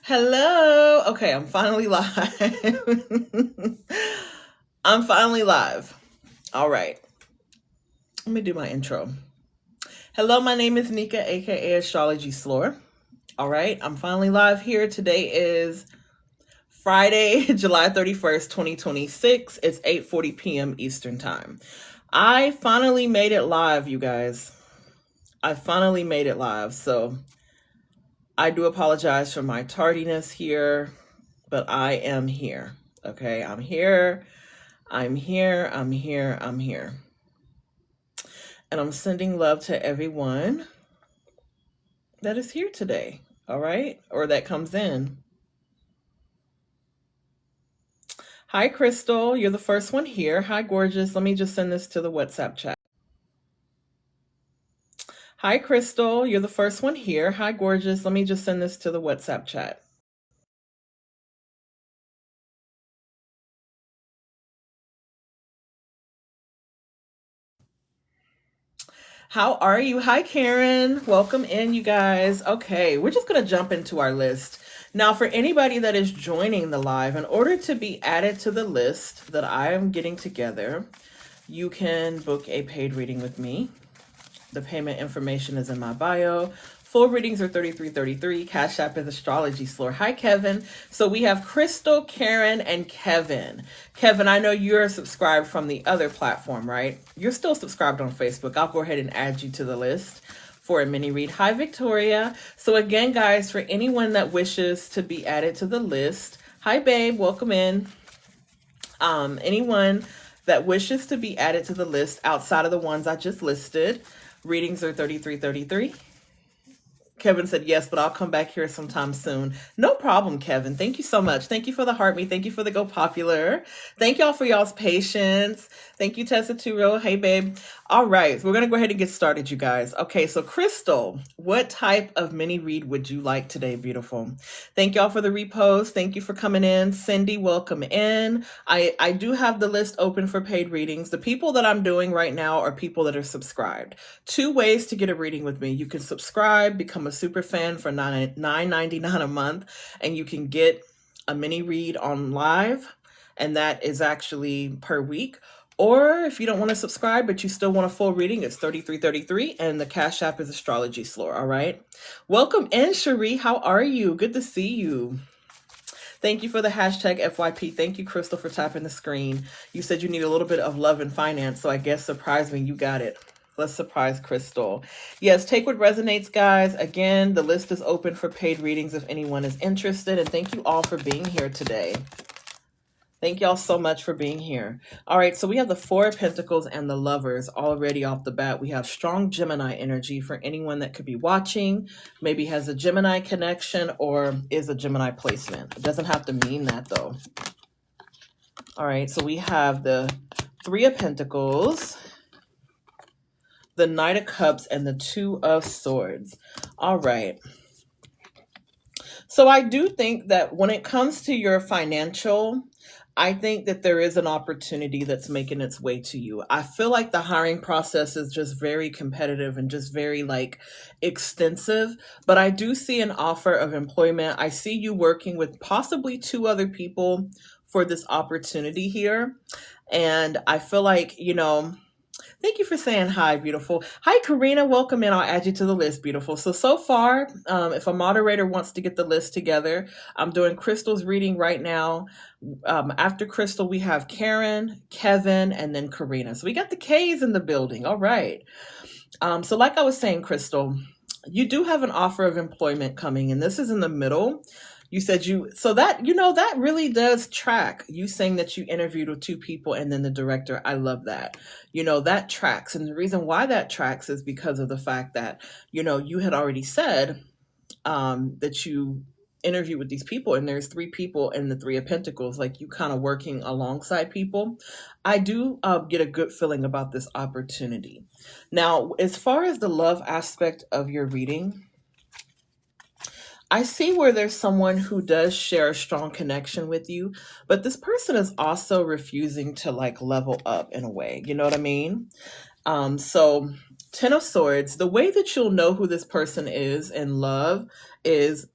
Hello. Okay, I'm finally live. I'm finally live. All right. Let me do my intro. Hello, my name is Nika, aka Astrologyslore. All right, I'm finally live here. Today is Friday, July 31st, 2026. It's 8:40 p.m. Eastern Time. I finally made it live, you guys. I finally made it live. So I do apologize for my tardiness here, but I am here. Okay, I'm here. I'm here. I'm here. I'm here. And I'm sending love to everyone that is here today. All right, or that comes in. Hi, Crystal. You're the first one here. Hi, gorgeous. Let me just send this to the WhatsApp chat. Hi, Crystal. You're the first one here. Hi, gorgeous. Let me just send this to the WhatsApp chat. How are you? Hi, Karen. Welcome in, you guys. Okay, we're just going to jump into our list. Now, for anybody that is joining the live, in order to be added to the list that I am getting together, you can book a paid reading with me. The payment information is in my bio. Full readings are $33.33. Cash App is Astrologyslore. Hi, Kevin. So we have Crystal, Karen, and Kevin. Kevin, I know you're subscribed from the other platform, right? You're still subscribed on Facebook. I'll go ahead and add you to the list for a mini read. Hi, Victoria. So again, guys, for anyone that wishes to be added to the list, hi, babe. Welcome in. Anyone that wishes to be added to the list outside of the ones I just listed, readings are $33.33. Kevin said yes, but I'll come back here sometime soon. No problem, Kevin. Thank you so much. Thank you for the heart me. Thank you for the go popular. Thank y'all for y'all's patience. Thank you, Tessa Turo. Hey, babe. All right, so we're going to go ahead and get started, you guys. Okay, so Crystal, what type of mini read would you like today, beautiful? Thank y'all for the repost. Thank you for coming in. Cindy, welcome in. I do have the list open for paid readings. The people that I'm doing right now are people that are subscribed. Two ways to get a reading with me. You can subscribe, become a super fan for $9.99 a month, and you can get a mini read on live, and that is actually per week. Or if you don't want to subscribe, but you still want a full reading, it's $33.33, and the Cash App is Astrologyslore, all right? Welcome in, Cherie. How are you? Good to see you. Thank you for the hashtag FYP. Thank you, Crystal, for tapping the screen. You said you need a little bit of love and finance, so I guess surprise me, you got it. Let's surprise Crystal. Yes, take what resonates, guys. Again, the list is open for paid readings if anyone is interested, and thank you all for being here today. Thank y'all so much for being here. All right, so we have the Four of Pentacles and the Lovers already off the bat. We have strong Gemini energy for anyone that could be watching, maybe has a Gemini connection or is a Gemini placement. It doesn't have to mean that, though. All right, so we have the Three of Pentacles, the Knight of Cups, and the Two of Swords. All right. So I do think that when it comes to your financial, I think that there is an opportunity that's making its way to you. I feel like the hiring process is just very competitive and just very extensive, but I do see an offer of employment. I see you working with possibly two other people for this opportunity here. And I feel like, thank you for saying hi, beautiful. Hi, Karina. Welcome in. I'll add you to the list, beautiful. So far, if a moderator wants to get the list together, I'm doing Crystal's reading right now. After Crystal, we have Karen, Kevin, and then Karina. So we got the K's in the building. All right. So like I was saying, Crystal, you do have an offer of employment coming, and this is in the middle. You said that really does track. You saying that you interviewed with two people and then the director. I love that. That tracks. And the reason why that tracks is because of the fact that, you had already said that you interview with these people, and there's three people in the Three of Pentacles, like you kind of working alongside people. I do get a good feeling about this opportunity. Now, as far as the love aspect of your reading, I see where there's someone who does share a strong connection with you, but this person is also refusing to level up in a way. You know what I mean? So Ten of Swords, the way that you'll know who this person is in love is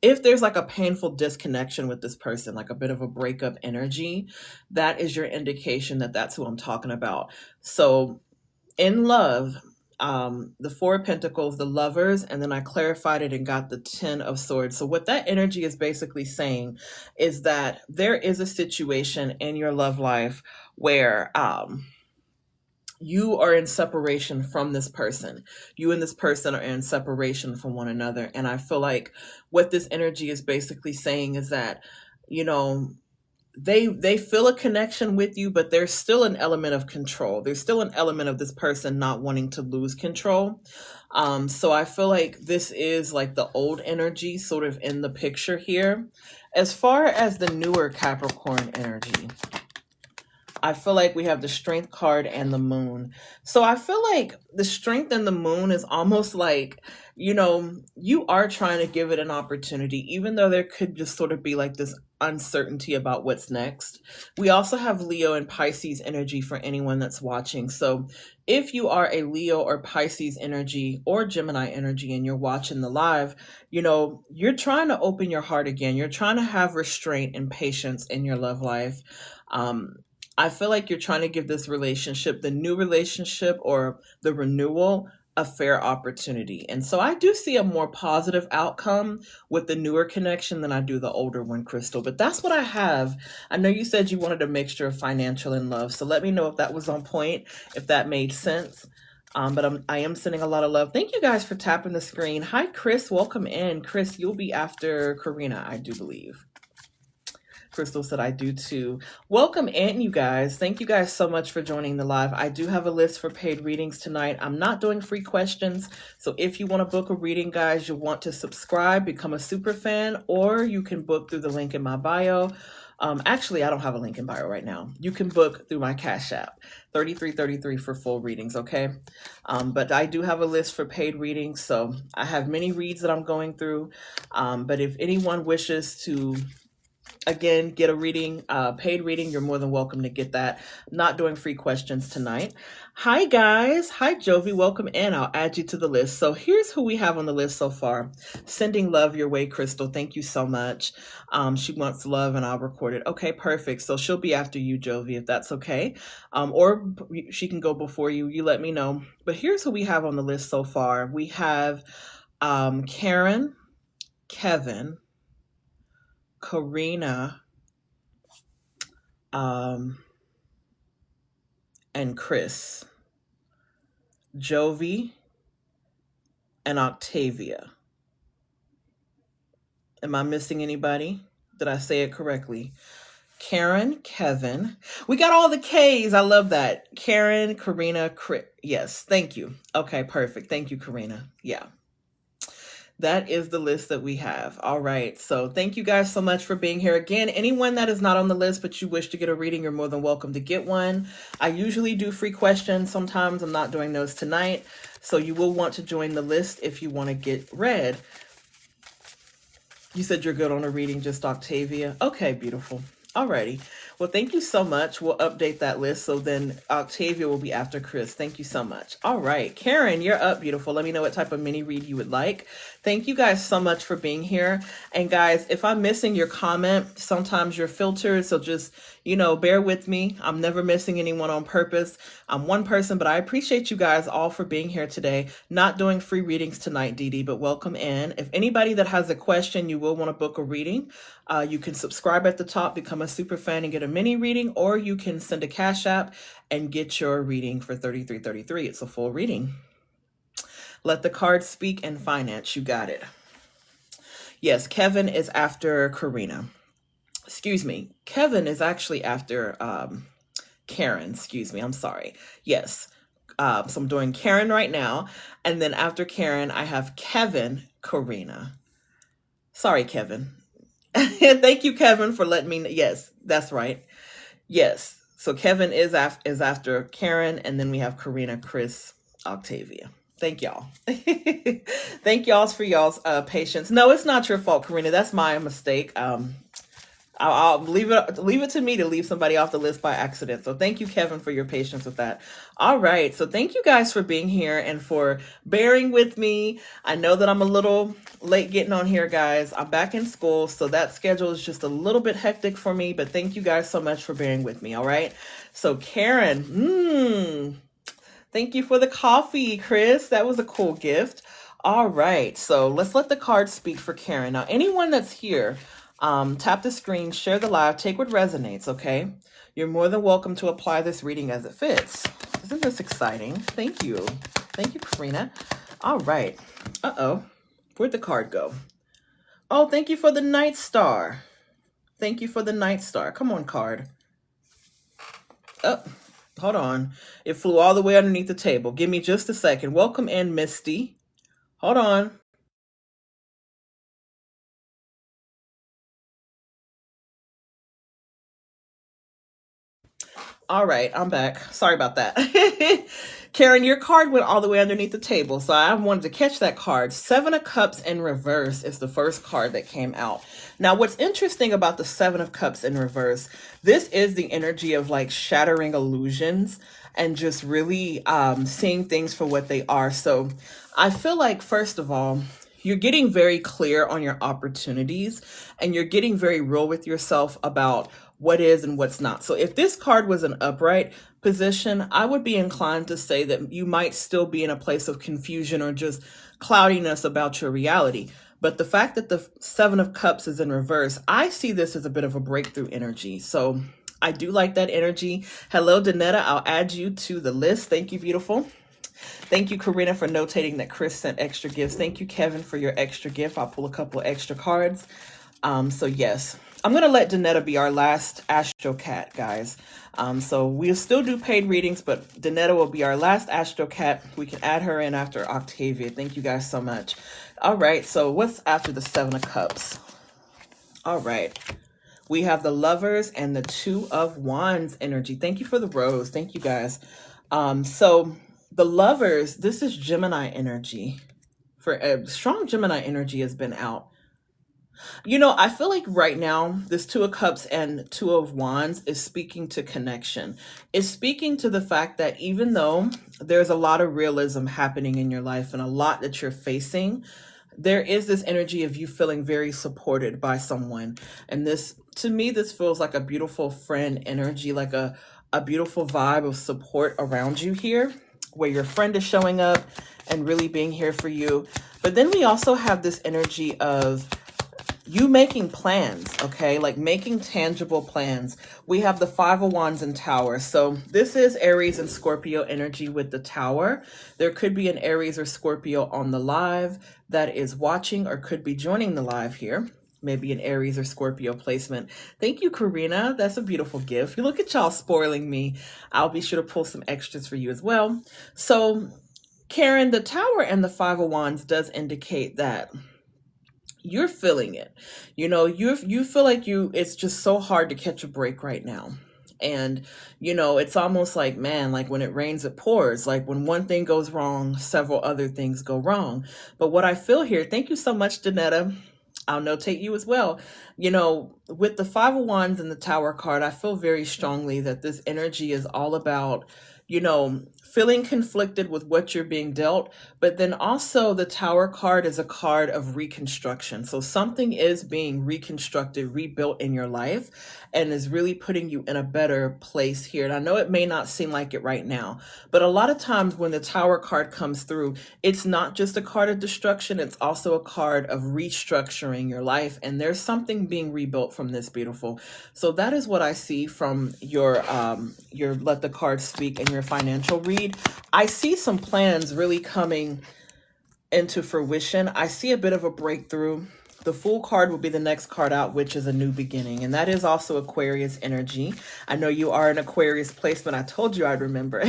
if there's like a painful disconnection with this person, like a bit of a breakup energy, that is your indication that that's who I'm talking about. So in love, the Four of Pentacles, the Lovers, and then I clarified it and got the Ten of Swords. So what that energy is basically saying is that there is a situation in your love life where you are in separation from this person. You and this person are in separation from one another. And I feel like what this energy is basically saying is that, you know, they feel a connection with you, but there's still an element of control. There's still an element of this person not wanting to lose control. So I feel like this is like the old energy sort of in the picture here. As far as the newer Capricorn energy, I feel like we have the Strength card and the Moon. So I feel like the Strength and the Moon is almost like, you know, you are trying to give it an opportunity, even though there could just sort of be like this uncertainty about what's next. We also have Leo and Pisces energy for anyone that's watching. So if you are a Leo or Pisces energy or Gemini energy and you're watching the live, you know, you're trying to open your heart again. You're trying to have restraint and patience in your love life. I feel like you're trying to give this relationship, the new relationship or the renewal, a fair opportunity. And so I do see a more positive outcome with the newer connection than I do the older one, Crystal. But that's what I have. I know you said you wanted a mixture of financial and love. So let me know if that was on point, if that made sense. But I am sending a lot of love. Thank you guys for tapping the screen. Hi, Chris. Welcome in. Chris, you'll be after Karina, I do believe. Crystal said I do too. Welcome in, you guys. Thank you guys so much for joining the live. I do have a list for paid readings tonight. I'm not doing free questions. So if you want to book a reading, guys, you'll want to subscribe, become a super fan, or you can book through the link in my bio. Actually, I don't have a link in bio right now. You can book through my Cash App, 3333 for full readings, okay? But I do have a list for paid readings, so I have many reads that I'm going through. But if anyone wishes to again get a reading, paid reading, you're more than welcome to get that. I'm not doing free questions tonight. Hi guys. Hi Jovi, welcome in. I'll add you to the list. So here's who we have on the list so far. Sending love your way, Crystal. Thank you so much. She wants love and I'll record it. Okay, perfect. So she'll be after you, Jovi, if that's okay. Or she can go before you. You let me know. But here's who we have on the list so far. We have Karen, Kevin, Karina, and Chris, Jovi, and Octavia. Am I missing anybody? Did I say it correctly? Karen, Kevin. We got all the K's. I love that. Karen, Karina, Chris. Yes, thank you. Okay, perfect. Thank you, Karina. Yeah. That is the list that we have. All right. So thank you guys so much for being here. Again, anyone that is not on the list, but you wish to get a reading, you're more than welcome to get one. I usually do free questions. Sometimes I'm not doing those tonight. So you will want to join the list if you want to get read. You said you're good on a reading, just Octavia. Okay, beautiful. Alrighty. Well, thank you so much. We'll update that list. So then Octavia will be after Chris. Thank you so much. All right. Karen, you're up, beautiful. Let me know what type of mini read you would like. Thank you guys so much for being here. And guys, if I'm missing your comment, sometimes you're filtered. So just, you know, bear with me. I'm never missing anyone on purpose. I'm one person, but I appreciate you guys all for being here today. Not doing free readings tonight, Dee Dee, but welcome in. If anybody that has a question, you will want to book a reading. You can subscribe at the top, become a super fan and get a mini reading, or you can send a Cash App and get your reading for $33.33. It's a full reading. Let the cards speak and finance. You got it. Yes, Kevin is after Karina. Excuse me. Kevin is actually after Karen. Excuse me. I'm sorry. Yes. So I'm doing Karen right now. And then after Karen, I have Kevin, Karina. Sorry, Kevin. Thank you, Kevin, for letting me know. Yes, that's right. Yes. So Kevin is after Karen, and then we have Karina, Chris, Octavia. Thank y'all. Thank y'all for y'all's patience. No, it's not your fault, Karina. That's my mistake. I'll leave it to me to leave somebody off the list by accident. So thank you, Kevin, for your patience with that. All right. So thank you guys for being here and for bearing with me. I know that I'm a little late getting on here, guys. I'm back in school, so that schedule is just a little bit hectic for me, but thank you guys so much for bearing with me. All right. So Karen, thank you for the coffee, Chris. That was a cool gift. All right, so let's let the cards speak for Karen. Now, anyone that's here, tap the screen, share the live, take what resonates, okay? You're more than welcome to apply this reading as it fits. Isn't this exciting? Thank you. Thank you, Karina. All right. Uh-oh. Where'd the card go? Oh, thank you for the Night Star. Thank you for the Night Star. Come on, card. Oh, hold on. It flew all the way underneath the table. Give me just a second. Welcome in, Misty. Hold on. All right, I'm back. Sorry about that. Karen, your card went all the way underneath the table, so I wanted to catch that card. Seven of Cups in reverse is the first card that came out. Now, what's interesting about the Seven of Cups in reverse, this is the energy of like shattering illusions and just really seeing things for what they are. So I feel like, first of all, you're getting very clear on your opportunities and you're getting very real with yourself about what is and what's not. So if this card was an upright position, I would be inclined to say that you might still be in a place of confusion or just cloudiness about your reality. But the fact that the Seven of Cups is in reverse, I see this as a bit of a breakthrough energy. So I do like that energy. Hello, Danetta. I'll add you to the list. Thank you, beautiful. Thank you, Karina, for notating that Chris sent extra gifts. Thank you, Kevin, for your extra gift. I'll pull a couple of extra cards. So yes, I'm going to let Danetta be our last Astro Cat, guys. So we'll still do paid readings, but Danetta will be our last Astro Cat. We can add her in after Octavia. Thank you guys so much. All right, so what's after the Seven of Cups? All right. We have the Lovers and the Two of Wands energy. Thank you for the rose. Thank you, guys. So the Lovers, this is Gemini energy. For strong Gemini energy has been out. You know, I feel like right now, this Two of Cups and Two of Wands is speaking to connection. It's speaking to the fact that even though there's a lot of realism happening in your life and a lot that you're facing, there is this energy of you feeling very supported by someone. And this, to me, this feels like a beautiful friend energy, like a beautiful vibe of support around you here, where your friend is showing up and really being here for you. But then we also have this energy of you making plans, okay? Like making tangible plans. We have the Five of Wands and Tower. So this is Aries and Scorpio energy with the Tower. There could be an Aries or Scorpio on the live that is watching or could be joining the live here. Maybe an Aries or Scorpio placement. Thank you, Karina. That's a beautiful gift. You look at y'all spoiling me. I'll be sure to pull some extras for you as well. So Karen, the Tower and the Five of Wands does indicate that you're feeling it. You know, you feel like it's just so hard to catch a break right now. And, you know, it's almost like, man, like when it rains, it pours. Like when one thing goes wrong, several other things go wrong. But what I feel here, thank you so much, Danetta. I'll notate you as well. You know, with the Five of Wands and the Tower card, I feel very strongly that this energy is all about, you know, feeling conflicted with what you're being dealt, but then also the Tower card is a card of reconstruction. So something is being reconstructed, rebuilt in your life, and is really putting you in a better place here. And I know it may not seem like it right now, but a lot of times when the Tower card comes through, it's not just a card of destruction, it's also a card of restructuring your life. And there's something being rebuilt from this, beautiful. So that is what I see from your Let the Cards Speak and your financial read. I see some plans really coming into fruition. I see a bit of a breakthrough. The Fool card will be the next card out, which is a new beginning. And that is also Aquarius energy. I know you are an Aquarius placement. I told you I'd remember.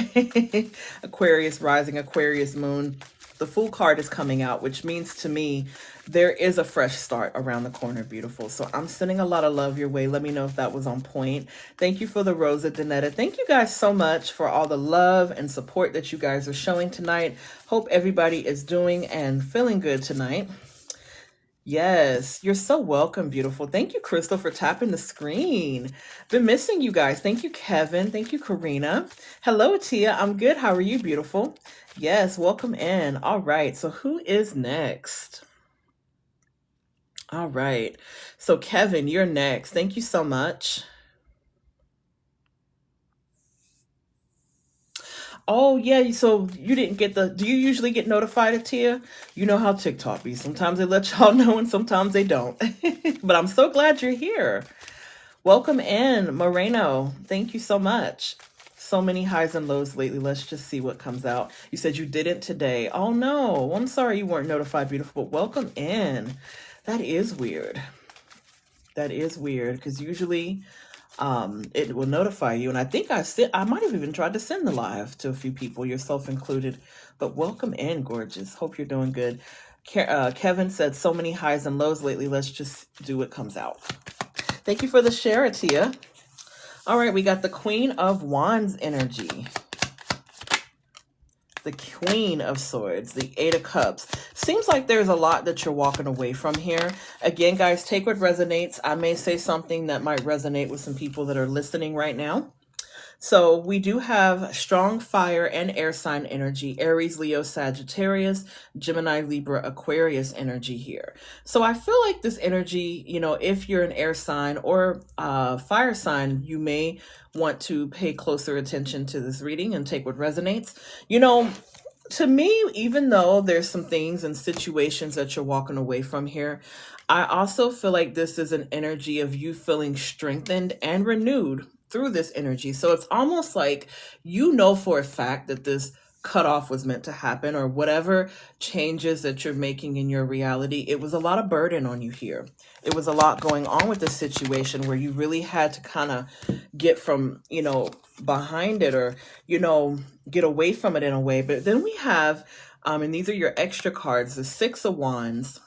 Aquarius rising, Aquarius moon. The Fool card is coming out, which means to me, there is a fresh start around the corner, beautiful. So I'm sending a lot of love your way. Let me know if that was on point. Thank you for the Rosa Danetta. Thank you guys so much for all the love and support that you guys are showing tonight. Hope everybody is doing and feeling good tonight. Yes, you're so welcome, beautiful. Thank you, Crystal, for tapping the screen. Been missing you guys. Thank you, Kevin. Thank you, Karina. Hello, Tia. I'm good. How are you, beautiful? Yes, welcome in. All right. So, who is next? All right. So, Kevin, you're next. Thank you so much. Oh, yeah. So, you didn't get the. Do you usually get notified, Tia? You know how TikTok be. Sometimes they let y'all know and sometimes they don't. But I'm so glad you're here. Welcome in, Moreno. Thank you so much. So many highs and lows lately. Let's just see what comes out. You said you didn't today. Oh no. I'm sorry you weren't notified, beautiful. But welcome in. That is weird. That is weird because usually it will notify you. And I think I might have even tried to send the live to a few people, yourself included. But welcome in, gorgeous. Hope you're doing good. Kevin said so many highs and lows lately. Let's just do what comes out. Thank you for the share, Atia. All right, we got the Queen of Wands energy. The Queen of Swords, the Eight of Cups. Seems like there's a lot that you're walking away from here. Again, guys, take what resonates. I may say something that might resonate with some people that are listening right now. So we do have strong fire and air sign energy, Aries, Leo, Sagittarius, Gemini, Libra, Aquarius energy here. So I feel like this energy, if you're an air sign or fire sign, you may want to pay closer attention to this reading and take what resonates. To me, even though there's some things and situations that you're walking away from here, I also feel like this is an energy of you feeling strengthened and renewed through this energy. So it's almost like for a fact that this cutoff was meant to happen, or whatever changes that you're making in your reality. It was a lot of burden on you here. It was a lot going on with this situation where you really had to kind of get from, behind it, or, get away from it in a way. But then we have, and these are your extra cards, the Six of Wands,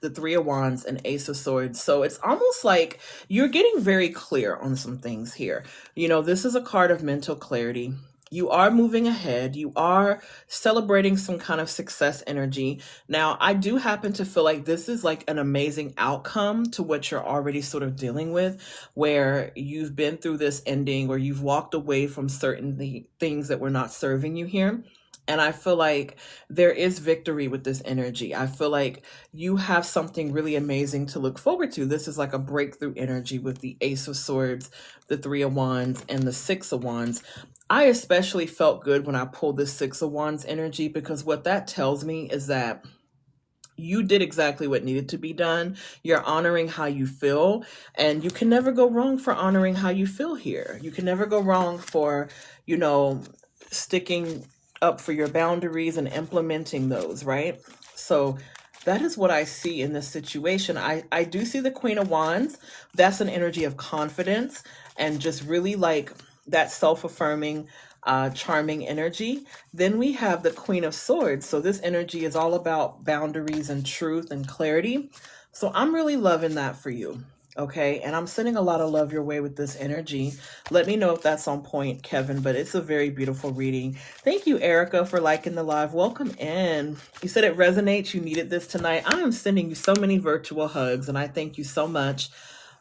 the Three of Wands, and Ace of Swords. So it's almost like you're getting very clear on some things here. This is a card of mental clarity. You are moving ahead. You are celebrating some kind of success energy. Now, I do happen to feel like this is like an amazing outcome to what you're already sort of dealing with, where you've been through this ending, or you've walked away from certain things that were not serving you here. And I feel like there is victory with this energy. I feel like you have something really amazing to look forward to. This is like a breakthrough energy with the Ace of Swords, the Three of Wands, and the Six of Wands. I especially felt good when I pulled the Six of Wands energy, because what that tells me is that you did exactly what needed to be done. You're honoring how you feel, and you can never go wrong for honoring how you feel here. You can never go wrong for, sticking up for your boundaries and implementing those, right? So that is what I see in this situation. I do see the Queen of Wands. That's an energy of confidence and just really like that self-affirming, charming energy. Then we have the Queen of Swords. So this energy is all about boundaries and truth and clarity. So I'm really loving that for you. Okay, and I'm sending a lot of love your way with this energy. Let me know if that's on point, Kevin, but it's a very beautiful reading. Thank you, Erica, for liking the live. Welcome in. You said it resonates. You needed this tonight. I am sending you so many virtual hugs, and I thank you so much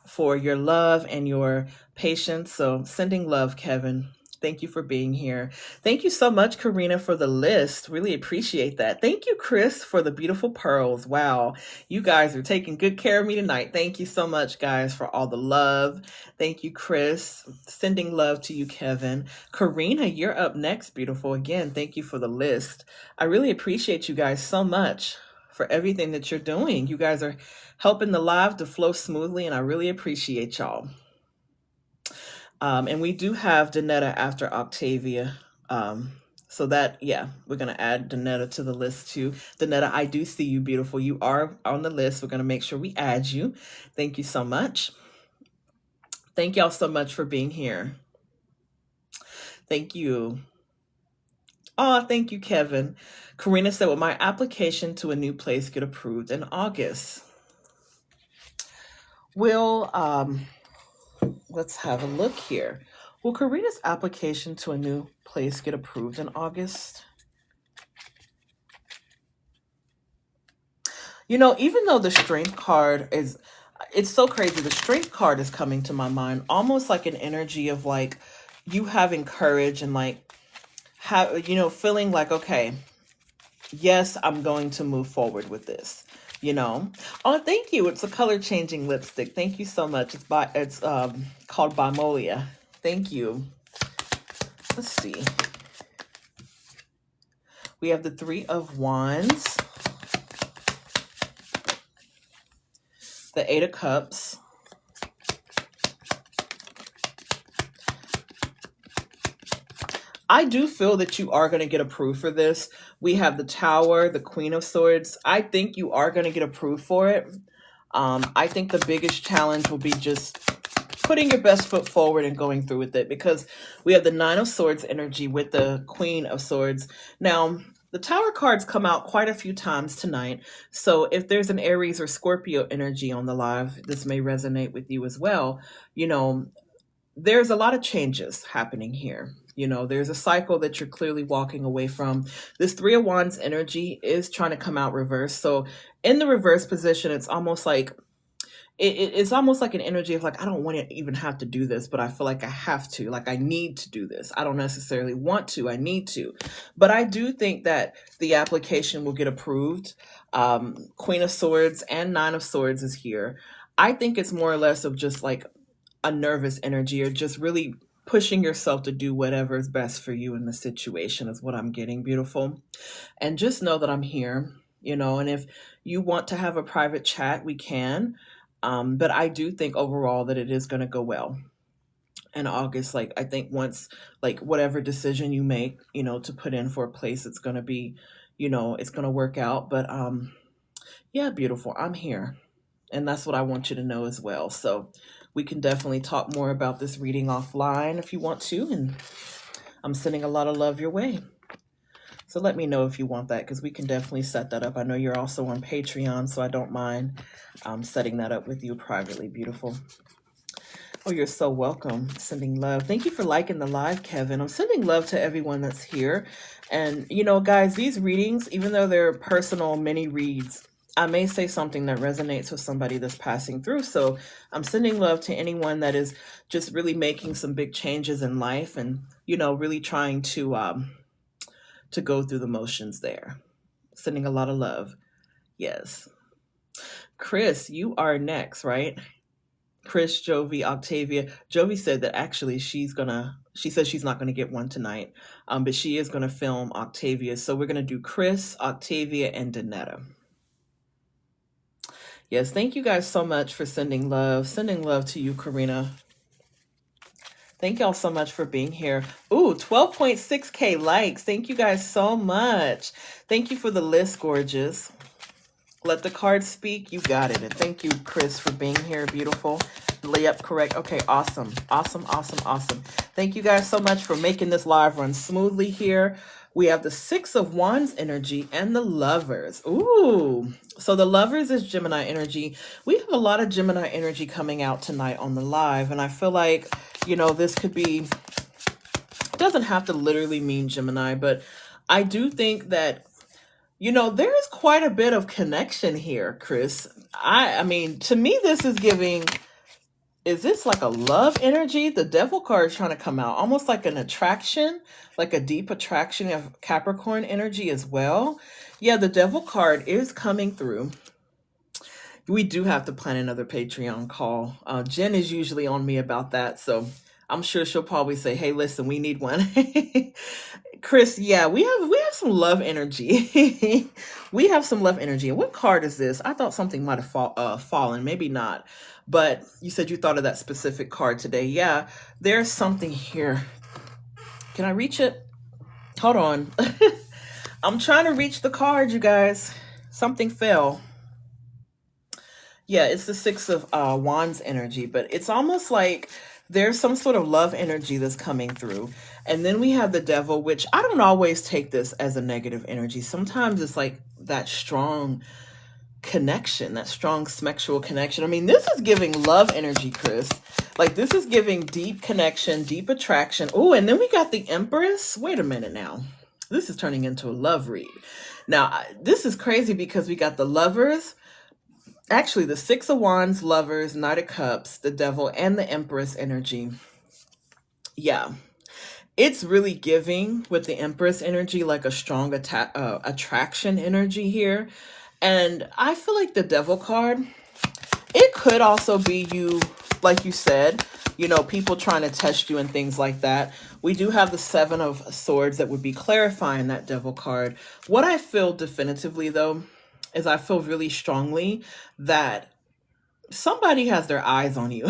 for your love and your patience. So sending love, Kevin. Thank you for being here. Thank you so much, Karina, for the list. Really appreciate that. Thank you, Chris, for the beautiful pearls. Wow, you guys are taking good care of me tonight. Thank you so much, guys, for all the love. Thank you, Chris. Sending love to you, Kevin. Karina, you're up next, beautiful. Again, thank you for the list. I really appreciate you guys so much for everything that you're doing. You guys are helping the live to flow smoothly, and I really appreciate y'all. And we do have Danetta after Octavia. So that, yeah, we're going to add Danetta to the list too. Danetta, I do see you, beautiful. You are on the list. We're going to make sure we add you. Thank you so much. Thank y'all so much for being here. Thank you. Oh, thank you, Kevin. Karina said, will my application to a new place get approved in August? Let's have a look here. Will Karina's application to a new place get approved in August? Even though the strength card is, it's so crazy. The strength card is coming to my mind almost like an energy of like you having courage and like feeling like, okay, yes, I'm going to move forward with this. You know. Oh, thank you. It's a color changing lipstick. Thank you so much. It's called Bimolia. Thank you. Let's see. We have the Three of Wands, the Eight of Cups, I do feel that you are going to get approved for this. We have the Tower, the Queen of Swords. I think you are going to get approved for it. I think the biggest challenge will be just putting your best foot forward and going through with it, because we have the Nine of Swords energy with the Queen of Swords. Now, the Tower cards come out quite a few times tonight. So if there's an Aries or Scorpio energy on the live, this may resonate with you as well. You know, there's a lot of changes happening here. There's a cycle that you're clearly walking away from. This Three of Wands energy is trying to come out reverse. So in the reverse position, it's almost like it's almost like an energy of like, I don't want to even have to do this, but I feel like I have to, like I need to do this. I don't necessarily want to, I need to. But I do think that the application will get approved. Queen of Swords and Nine of Swords is here. I think it's more or less of just like a nervous energy, or just really pushing yourself to do whatever is best for you in the situation is what I'm getting, beautiful. And just know that I'm here, and if you want to have a private chat, we can. But I do think overall that it is going to go well in August. Like, I think once, like, whatever decision you make, to put in for a place, it's going to be, it's going to work out. But yeah, beautiful. I'm here. And that's what I want you to know as well. So we can definitely talk more about this reading offline if you want to. And I'm sending a lot of love your way. So let me know if you want that, because we can definitely set that up. I know you're also on Patreon, so I don't mind setting that up with you privately, beautiful. Oh, you're so welcome. Sending love. Thank you for liking the live, Kevin. I'm sending love to everyone that's here. And, guys, these readings, even though they're personal mini reads, I may say something that resonates with somebody that's passing through. So I'm sending love to anyone that is just really making some big changes in life and, really trying to go through the motions there. Sending a lot of love. Yes. Chris, you are next, right? Chris, Jovi, Octavia. Jovi said that actually she says she's not gonna get one tonight, but she is gonna film Octavia. So we're gonna do Chris, Octavia, and Danetta. Yes, thank you guys so much for sending love. Sending love to you, Karina. Thank y'all so much for being here. Ooh, 12.6K likes. Thank you guys so much. Thank you for the list, gorgeous. Let the cards speak. You got it. And thank you, Chris, for being here. Beautiful. Layup correct. Okay, awesome. Awesome, awesome, awesome. Thank you guys so much for making this live run smoothly here. We have the Six of Wands energy and the Lovers. Ooh. So the Lovers is Gemini energy. We have a lot of Gemini energy coming out tonight on the live. And I feel like, this could be, it doesn't have to literally mean Gemini, but I do think that, there is quite a bit of connection here, Chris. I mean, to me, this is giving, is this like a love energy? The Devil card is trying to come out, almost like an attraction, like a deep attraction of Capricorn energy as well. Yeah, the Devil card is coming through. We do have to plan another Patreon call. Jen is usually on me about that, so I'm sure she'll probably say, hey, listen, we need one. Chris, yeah, we have some love energy. We have some love energy. And what card is this? I thought something might have fallen, maybe not. But you said you thought of that specific card today. Yeah, there's something here. Can I reach it? Hold on. I'm trying to reach the card, you guys. Something fell. Yeah, it's the Six of Wands energy, but it's almost like there's some sort of love energy that's coming through. And then we have the Devil, which I don't always take this as a negative energy. Sometimes it's like that strong connection, that strong sexual connection. I mean, this is giving love energy, Chris. Like, this is giving deep connection, deep attraction. Oh, and then we got the Empress. Wait a minute now. This is turning into a love read. Now, this is crazy because we got the Lovers, actually the Six of Wands, Lovers, Knight of Cups, the Devil, and the Empress energy. Yeah, it's really giving with the Empress energy like a strong attraction energy here. And I feel like the Devil card, it could also be you, like you said, people trying to test you and things like that. We do have the Seven of Swords that would be clarifying that Devil card. What I feel definitively, though, is I feel really strongly that somebody has their eyes on you.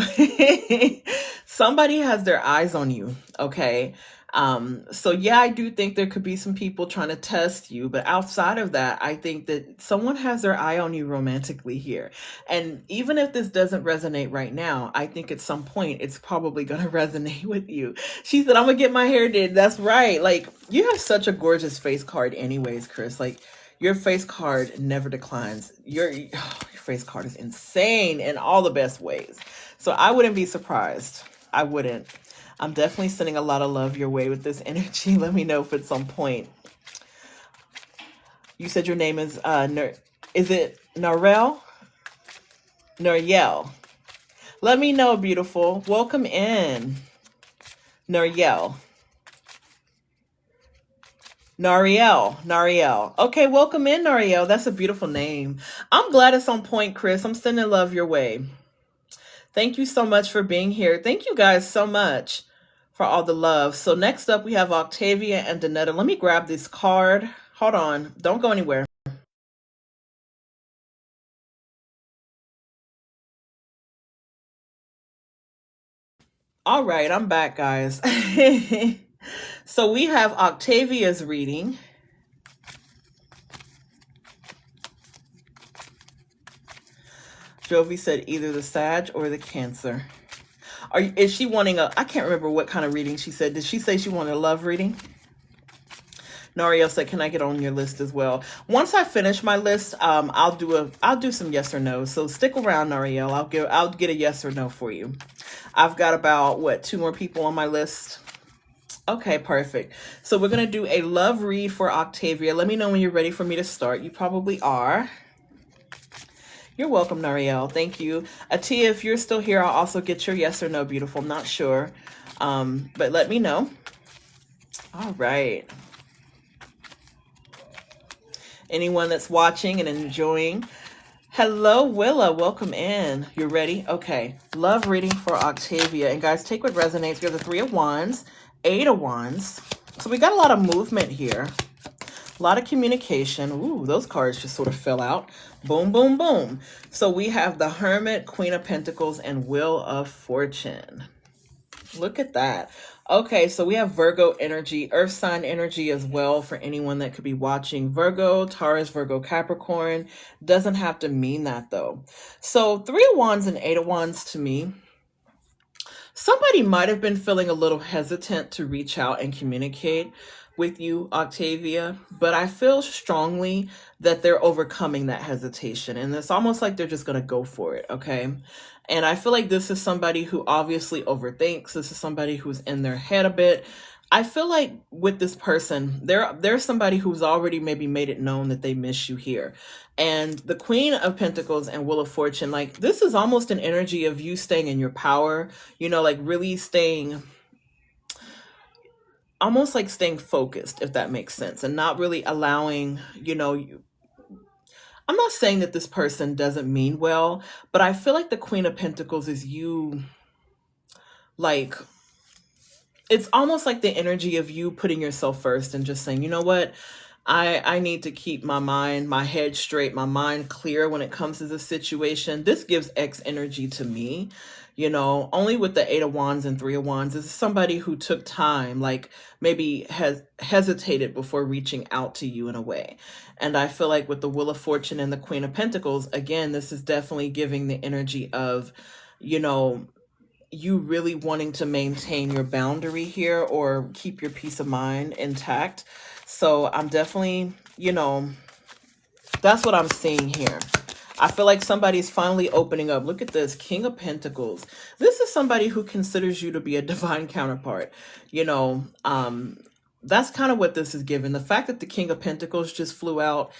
Somebody has their eyes on you, okay? So yeah, I do think there could be some people trying to test you, but outside of that, I think that someone has their eye on you romantically here. And even if this doesn't resonate right now, I think at some point it's probably going to resonate with you. She said, I'm gonna get my hair did. That's right. Like, you have such a gorgeous face card anyways, Chris. Like, your face card never declines. Your face card is insane in all the best ways. So I wouldn't be surprised. I wouldn't. I'm definitely sending a lot of love your way with this energy. Let me know if at some point. You said your name is is it Narelle? Nariel. Let me know, beautiful. Welcome in. Nariel. Nariel. Okay, welcome in, Nariel. That's a beautiful name. I'm glad it's on point, Chris. I'm sending love your way. Thank you so much for being here. Thank you guys so much for all the love. So next up, we have Octavia and Danetta. Let me grab this card. Hold on. Don't go anywhere. All right, I'm back, guys. So we have Octavia's reading. Jovi said either the Sag or the Cancer. Is she wanting I can't remember what kind of reading she said. Did she say she wanted a love reading? Nariel said, "Can I get on your list as well?" Once I finish my list, I'll do some yes or no. So stick around, Nariel. I'll get a yes or no for you. I've got about 2 more people on my list. Okay, perfect. So we're gonna do a love read for Octavia. Let me know when you're ready for me to start. You probably are. You're welcome, Nariel. Thank you. Atia, if you're still here, I'll also get your yes or no, beautiful. I'm not sure, but let me know. All right. Anyone that's watching and enjoying, hello, Willa. Welcome in. You're ready? Okay. Love reading for Octavia. And guys, take what resonates. We have the 3 of Wands, 8 of Wands. So we got a lot of movement here. A lot of communication. Ooh, those cards just sort of fell out. Boom, boom, boom. So we have the Hermit, Queen of Pentacles, and Wheel of Fortune. Look at that. Okay, so we have Virgo energy, Earth sign energy as well for anyone that could be watching. Virgo, Taurus, Virgo, Capricorn. Doesn't have to mean that though. So 3 of Wands and 8 of Wands to me. Somebody might have been feeling a little hesitant to reach out and communicate with you, Octavia, but I feel strongly that they're overcoming that hesitation, and it's almost like they're just going to go for it, okay? And I feel like this is somebody who obviously overthinks. This is somebody who's in their head a bit. I feel like with this person, there's somebody who's already maybe made it known that they miss you here. And the Queen of Pentacles and Wheel of Fortune, like this is almost an energy of you staying in your power, like really staying, almost like staying focused, if that makes sense, and not really allowing, I'm not saying that this person doesn't mean well, but I feel like the Queen of Pentacles is you, like, it's almost like the energy of you putting yourself first and just saying, you know what, I need to keep my head straight, my mind clear when it comes to this situation. This gives X energy to me, only with the 8 of Wands and 3 of Wands. This is somebody who took time, like maybe has hesitated before reaching out to you in a way. And I feel like with the Wheel of Fortune and the Queen of Pentacles, again, this is definitely giving the energy of, you really wanting to maintain your boundary here or keep your peace of mind intact. So I'm definitely, that's what I'm seeing here. I feel like somebody's finally opening up. Look at this, King of Pentacles. This is somebody who considers you to be a divine counterpart. that's kind of what this is given. The fact that the King of Pentacles just flew out,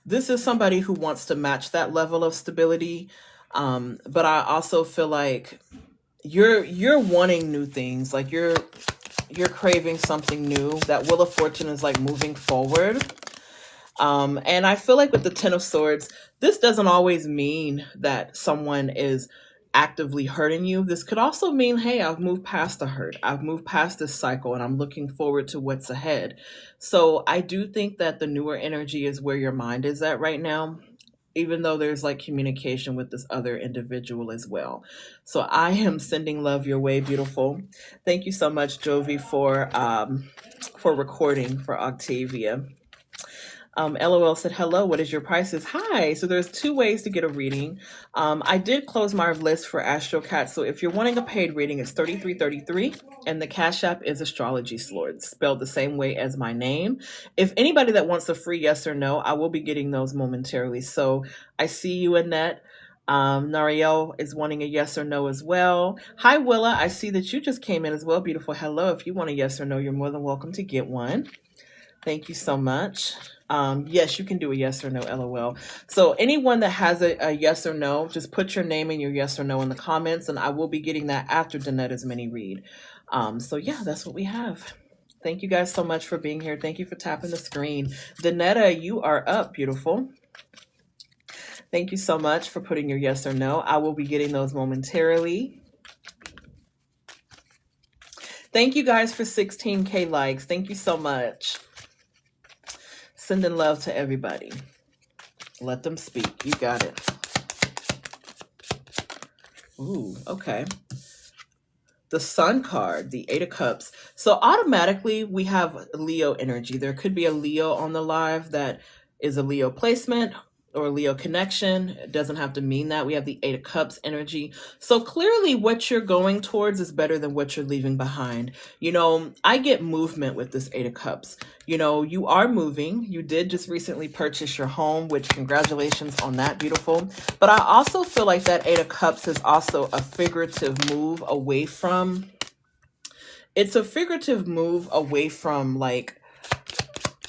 this is somebody who wants to match that level of stability. But I also feel like you're wanting new things. Like you're craving something new. That Wheel of Fortune is like moving forward. And I feel like with the Ten of Swords, this doesn't always mean that someone is actively hurting you. This could also mean, hey, I've moved past the hurt. I've moved past this cycle and I'm looking forward to what's ahead. So I do think that the newer energy is where your mind is at right now, even though there's like communication with this other individual as well. So I am sending love your way, beautiful. Thank you so much, Jovi, for recording for Octavia. LOL said, hello, what is your prices? Hi. So there's two ways to get a reading. I did close my list for AstroCat. So if you're wanting a paid reading, it's $33.33. And the Cash App is Astrologyslore. It's spelled the same way as my name. If anybody that wants a free yes or no, I will be getting those momentarily. So I see you, Annette. Nariel is wanting a yes or no as well. Hi, Willa. I see that you just came in as well. Beautiful. Hello. If you want a yes or no, you're more than welcome to get one. Thank you so much. Yes, you can do a yes or no, LOL. So anyone that has a yes or no, just put your name and your yes or no in the comments, and I will be getting that after Danetta's mini read. So yeah, that's what we have. Thank you guys so much for being here. Thank you for tapping the screen. Danetta, you are up, beautiful. Thank you so much for putting your yes or no. I will be getting those momentarily. Thank you guys for 16K likes. Thank you so much. Sending love to everybody. Let them speak. You got it. Ooh, okay. The Sun card, the Eight of Cups. So automatically we have Leo energy. There could be a Leo on the live that is a Leo placement or a Leo connection. It doesn't have to mean that. We have the Eight of Cups energy. So clearly what you're going towards is better than what you're leaving behind. You know, I get movement with this Eight of Cups. You know, you are moving. You did just recently purchase your home, which congratulations on that, beautiful. But I also feel like that Eight of Cups is also a figurative move away from, it's a figurative move away from like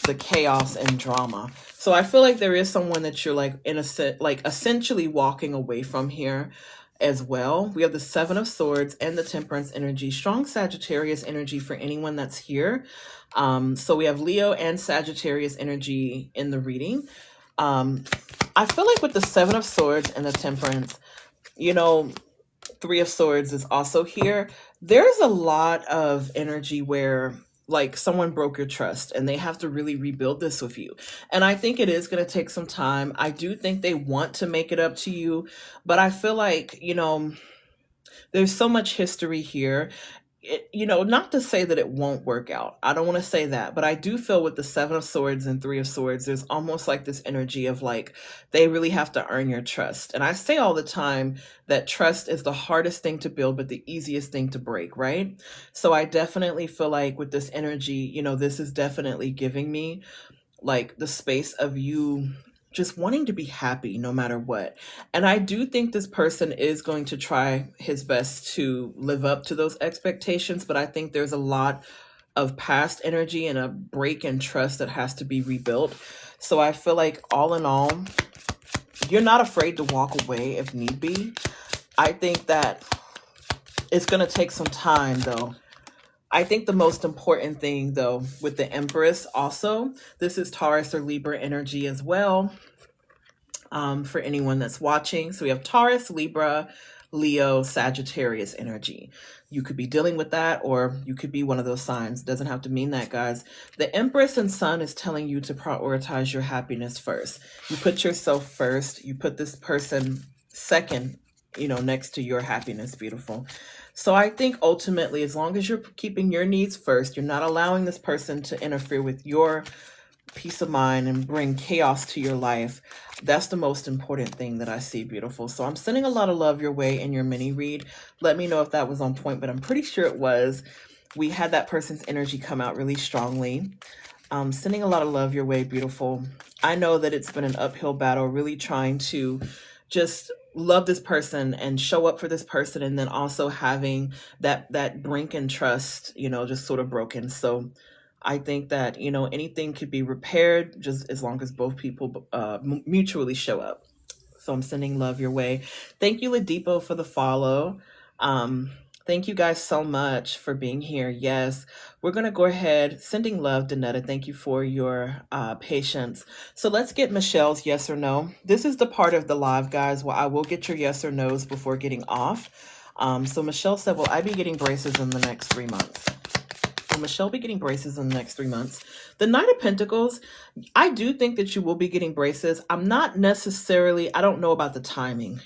the chaos and drama. So I feel like there is someone that you're like like essentially walking away from here as well. We have the Seven of Swords and the Temperance energy, strong Sagittarius energy for anyone that's here. So we have Leo and Sagittarius energy in the reading. I feel like with the Seven of Swords and the Temperance, you know, Three of Swords is also here. There's a lot of energy where like someone broke your trust and they have to really rebuild this with you. And I think it is going to take some time. I do think they want to make it up to you, but I feel like, you know, there's so much history here. You know, not to say that it won't work out. I don't want to say that, but I do feel with the Seven of Swords and Three of Swords, there's almost like this energy of like, they really have to earn your trust. And I say all the time that trust is the hardest thing to build, but the easiest thing to break, right? So I definitely feel like with this energy, you know, this is definitely giving me like the space of you just wanting to be happy no matter what. And I do think this person is going to try his best to live up to those expectations, but I think there's a lot of past energy and a break in trust that has to be rebuilt. So I feel like all in all, you're not afraid to walk away if need be. I think that it's going to take some time though. I think the most important thing though with the Empress also, this is Taurus or Libra energy as well, for anyone that's watching. So we have Taurus, Libra, Leo, Sagittarius energy. You could be dealing with that or you could be one of those signs. It doesn't have to mean that, guys. The Empress and Sun is telling you to prioritize your happiness first. You put yourself first. You put this person second, you know, next to your happiness, beautiful. So I think ultimately, as long as you're keeping your needs first, you're not allowing this person to interfere with your peace of mind and bring chaos to your life. That's the most important thing that I see, beautiful. So I'm sending a lot of love your way in your mini read. Let me know if that was on point, but I'm pretty sure it was. We had that person's energy come out really strongly. Sending a lot of love your way, beautiful. I know that it's been an uphill battle, really trying to just love this person and show up for this person, and then also having that brink and trust, you know, just sort of broken. So I think that, anything could be repaired just as long as both people mutually show up. So I'm sending love your way. Thank you, Ladipo, for the follow. Um, thank you guys so much for being here. Yes, we're going to go ahead. Sending love, Danetta. Thank you for your patience. So let's get Michelle's yes or no. This is the part of the live, guys, where I will get your yes or no's before getting off. So Michelle said, will I be getting braces in the next 3 months? Will Michelle be getting braces in the next 3 months? The Knight of Pentacles, I do think that you will be getting braces. I'm not necessarily, I don't know about the timing.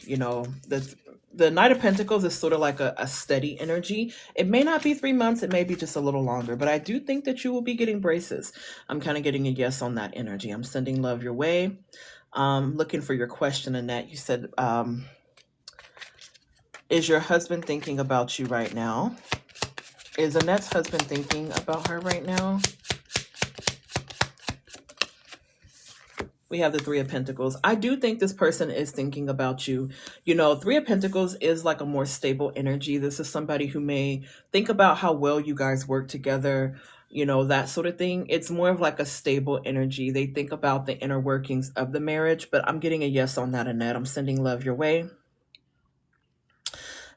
The Knight of Pentacles is sort of like a steady energy. It may not be 3 months, it may be just a little longer, but I do think that you will be getting braces. I'm kind of getting a yes on that energy. I'm sending love your way. Looking for your question, Annette. You said, is your husband thinking about you right now? Is Annette's husband thinking about her right now? We have the Three of Pentacles. I do think this person is thinking about you. Three of Pentacles is like a more stable energy. This is somebody who may think about how well you guys work together, that sort of thing. It's more of like a stable energy. They think about the inner workings of the marriage, but I'm getting a yes on that, Annette. I'm sending love your way.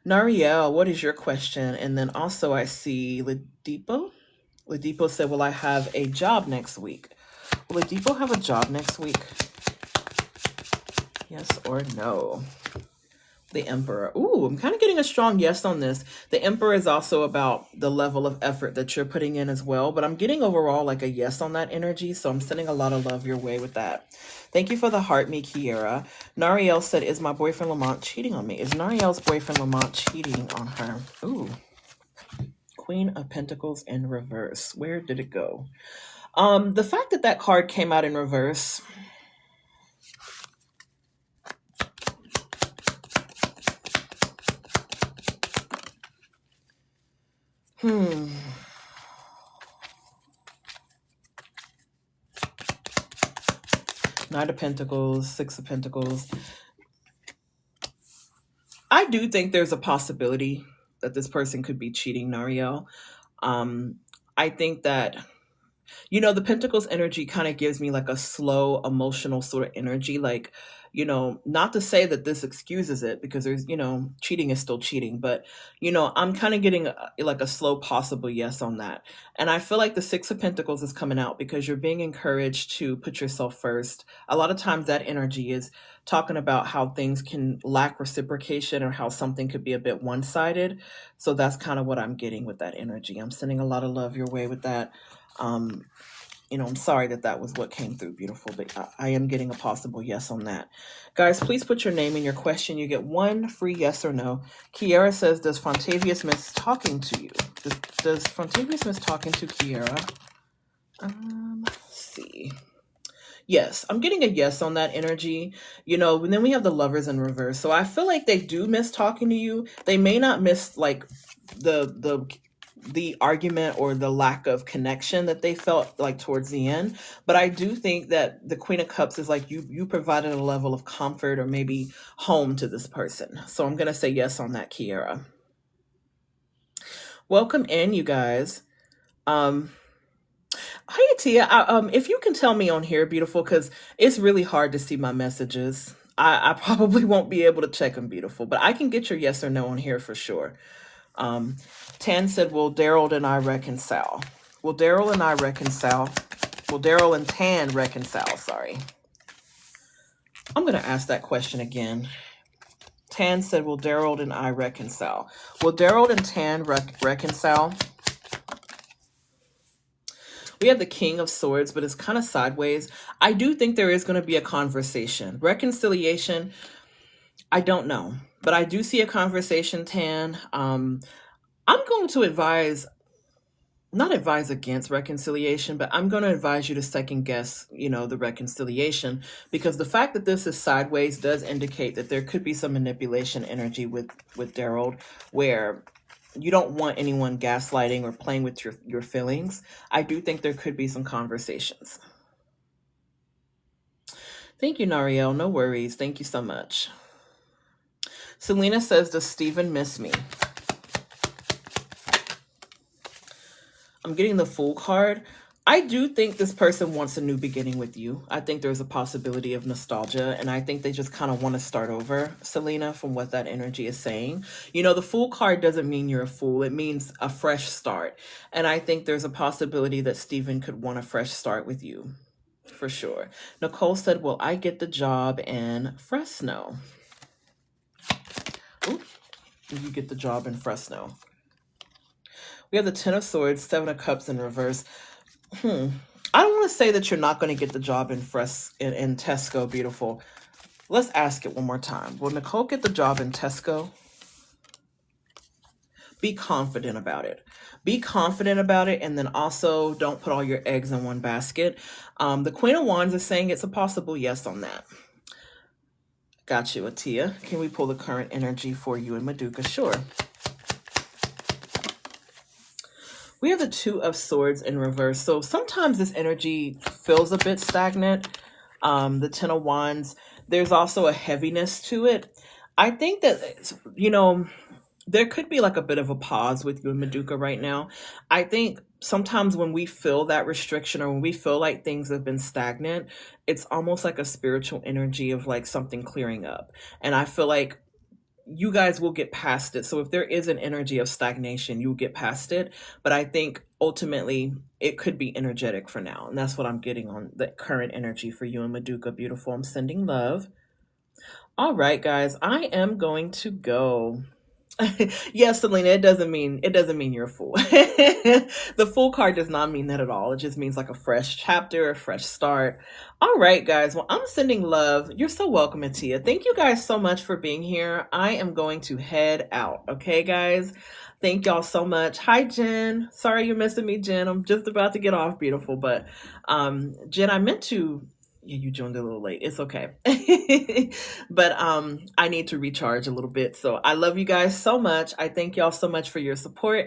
Nariel, what is your question? And then also I see Ladipo. Ladipo said, will I have a job next week? Will Ladipo have a job next week? Yes or no? The Emperor. Ooh, I'm kind of getting a strong yes on this. The Emperor is also about the level of effort that you're putting in as well, but I'm getting overall like a yes on that energy, so I'm sending a lot of love your way with that. Thank you for the heart, me, Kiera. Nariel said, is my boyfriend Lamont cheating on me? Is Nariel's boyfriend Lamont cheating on her? Ooh. Queen of Pentacles in reverse. Where did it go? The fact that that card came out in reverse... Knight of Pentacles, Six of Pentacles. I do think there's a possibility that this person could be cheating, Nariel. I think that, the Pentacles energy kind of gives me like a slow, emotional sort of energy. Like, not to say that this excuses it, because there's, cheating is still cheating. But, I'm kind of getting like a slow possible yes on that. And I feel like the Six of Pentacles is coming out because you're being encouraged to put yourself first. A lot of times that energy is talking about how things can lack reciprocation or how something could be a bit one-sided. So that's kind of what I'm getting with that energy. I'm sending a lot of love your way with that. I'm sorry that was what came through, beautiful, but I am getting a possible yes on that. Guys, please put your name in your question. You get one free yes or no. Kiera says, does Frontavious miss talking to you? Does Frontavious miss talking to Kiera? Let's see. Yes, I'm getting a yes on that energy. And then we have the Lovers in reverse. So I feel like they do miss talking to you. They may not miss like the argument or the lack of connection that they felt like towards the end. But I do think that the Queen of Cups is like you provided a level of comfort or maybe home to this person. So I'm going to say yes on that, Kiera. Welcome in, you guys. Hi, Tia. If you can tell me on here, beautiful, because it's really hard to see my messages. I probably won't be able to check them, beautiful, but I can get your yes or no on here for sure. Tan said, will Daryl and I reconcile? Will Daryl and I reconcile? Will Daryl and Tan reconcile? Sorry. I'm going to ask that question again. Tan said, will Daryl and I reconcile? Will Daryl and Tan reconcile? We have the King of Swords, but it's kind of sideways. I do think there is going to be a conversation. Reconciliation, I don't know. But I do see a conversation, Tan. I'm going to not advise against reconciliation, but I'm going to advise you to second guess, the reconciliation, because the fact that this is sideways does indicate that there could be some manipulation energy with Daryl, where you don't want anyone gaslighting or playing with your feelings. I do think there could be some conversations. Thank you, Nariel. No worries. Thank you so much. Selena says, does Steven miss me? I'm getting the Fool card. I do think this person wants a new beginning with you. I think there's a possibility of nostalgia, and I think they just kind of want to start over, Selena, from what that energy is saying. You know, the Fool card doesn't mean you're a fool, it means a fresh start. And I think there's a possibility that Steven could want a fresh start with you, for sure. Nicole said, "Will I get the job in Fresno?" Ooh, you get the job in Fresno. We have the Ten of Swords, Seven of Cups in reverse. I don't want to say that you're not going to get the job in Tesco, beautiful. Let's ask it one more time. Will Nicole get the job in Tesco? Be confident about it. Be confident about it, and then also don't put all your eggs in one basket. The Queen of Wands is saying it's a possible yes on that. Got you, Atia. Can we pull the current energy for you and Maduka? Sure. We have the Two of Swords in reverse. So sometimes this energy feels a bit stagnant. The Ten of Wands, there's also a heaviness to it. I think that, you know, there could be like a bit of a pause with you and Maduka right now. I think sometimes when we feel that restriction or when we feel like things have been stagnant, it's almost like a spiritual energy of like something clearing up. And I feel like you guys will get past it. So if there is an energy of stagnation, you'll get past it. But I think ultimately it could be energetic for now. And that's what I'm getting on the current energy for you and Maduka. Beautiful. I'm sending love. All right, guys, I am going to go. Yes, Selena, it doesn't mean you're a fool. The Fool card does not mean that at all. It just means like a fresh chapter, a fresh start. All right, guys. Well, I'm sending love. You're so welcome, Atia. Thank you guys so much for being here. I am going to head out. Okay, guys. Thank y'all so much. Hi, Jen. Sorry you're missing me, Jen. I'm just about to get off, beautiful. But Jen, I meant to. Yeah, you joined a little late. It's okay. But I need to recharge a little bit. So I love you guys so much. I thank y'all so much for your support.